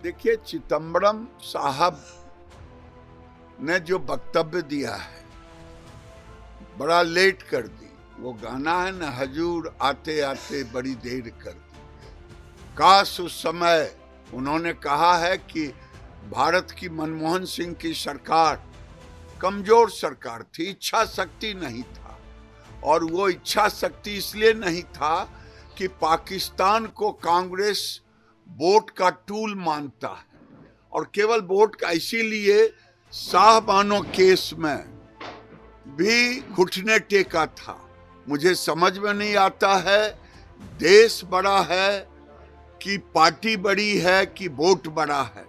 देखिए, चिदंबरम साहब ने जो वक्तव्य दिया है बड़ा लेट कर दी। वो गाना है ना, हजूर आते आते बड़ी देर कर दी। काश उस समय उन्होंने कहा है कि भारत की मनमोहन सिंह की सरकार कमजोर सरकार थी, इच्छा शक्ति नहीं था। और वो इच्छा शक्ति इसलिए नहीं था कि पाकिस्तान को कांग्रेस वोट का टूल मानता है, और केवल वोट का, इसीलिए शाहबानो केस में भी घुटने टेका था। मुझे समझ में नहीं आता है देश बड़ा है कि पार्टी बड़ी है कि वोट बड़ा है।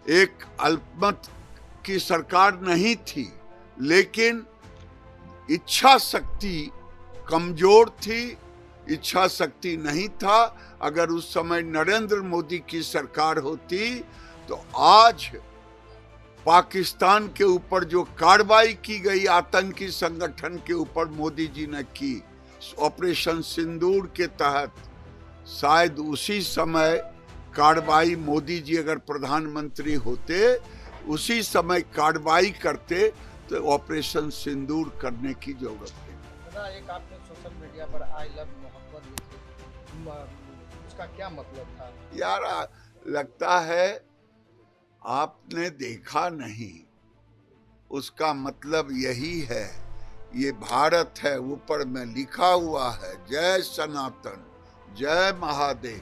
एक अल्पमत की सरकार नहीं थी, लेकिन इच्छा शक्ति कमजोर थी, इच्छा शक्ति नहीं था। अगर उस समय नरेंद्र मोदी की सरकार होती तो आज पाकिस्तान के ऊपर जो कार्रवाई की गई आतंकी संगठन के ऊपर मोदी जी ने की ऑपरेशन सिंदूर के तहत, शायद उसी समय कार्रवाई मोदी जी अगर प्रधानमंत्री होते उसी समय कार्रवाई करते तो ऑपरेशन सिंदूर करने की जरूरत है। एक आपने सोशल मीडिया पर आई लव मोहब्बत लिखी, उसका क्या मतलब था? यार, लगता है आपने देखा नहीं। उसका मतलब यही है, ये भारत है, ऊपर में लिखा हुआ है जय सनातन जय महादेव।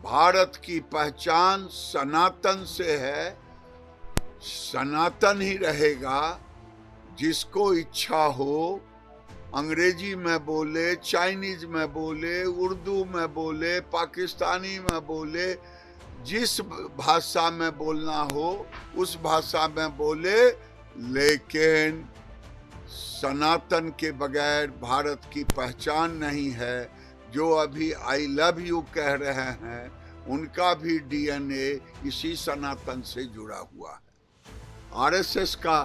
भारत की पहचान सनातन से है, सनातन ही रहेगा। जिसको इच्छा हो अंग्रेजी में बोले, चाइनीज में बोले, उर्दू में बोले, पाकिस्तानी में बोले, जिस भाषा में बोलना हो उस भाषा में बोले, लेकिन सनातन के बगैर भारत की पहचान नहीं है। जो अभी आई लव यू कह रहे हैं उनका भी डीएनए इसी सनातन से जुड़ा हुआ है। आरएसएस का,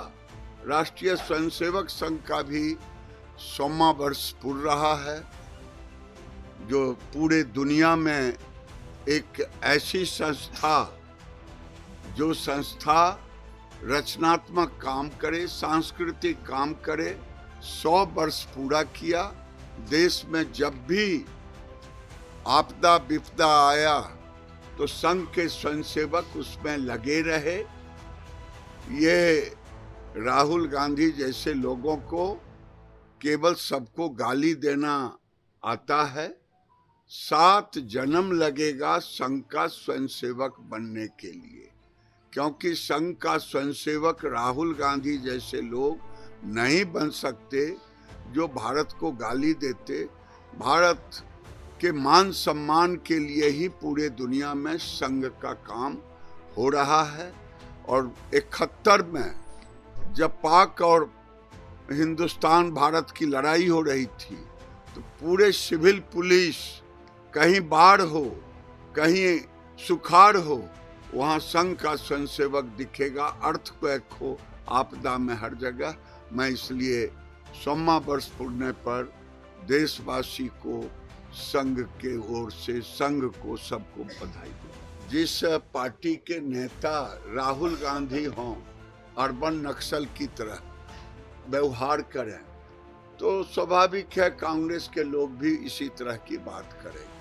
राष्ट्रीय स्वयंसेवक संघ का भी 100वां वर्ष पूर रहा है, जो पूरे दुनिया में एक ऐसी संस्था जो संस्था रचनात्मक काम करे, सांस्कृतिक काम करे, 100 वर्ष पूरा किया। देश में जब भी आपदा विपदा आया तो संघ के स्वयंसेवक उसमें लगे रहे। ये राहुल गांधी जैसे लोगों को केवल सबको गाली देना आता है। 7 जन्म लगेगा संघ का स्वयंसेवक बनने के लिए, क्योंकि संघ का स्वयंसेवक राहुल गांधी जैसे लोग नहीं बन सकते जो भारत को गाली देते। भारत के मान सम्मान के लिए ही पूरे दुनिया में संघ का काम हो रहा है। और 71 में जब पाक और हिंदुस्तान भारत की लड़ाई हो रही थी तो पूरे सिविल पुलिस, कहीं बाढ़ हो कहीं सुखाड़ हो, वहाँ संघ का स्वयंसेवक दिखेगा। अर्थक्वेक हो, आपदा में हर जगह। मैं इसलिए 100वां वर्ष पूरने पर देशवासी को संघ के ओर से, संघ को, सबको बधाई दूं। जिस पार्टी के नेता राहुल गांधी हों, अर्बन नक्सल की तरह व्यवहार करें, तो स्वाभाविक है कांग्रेस के लोग भी इसी तरह की बात करेंगे।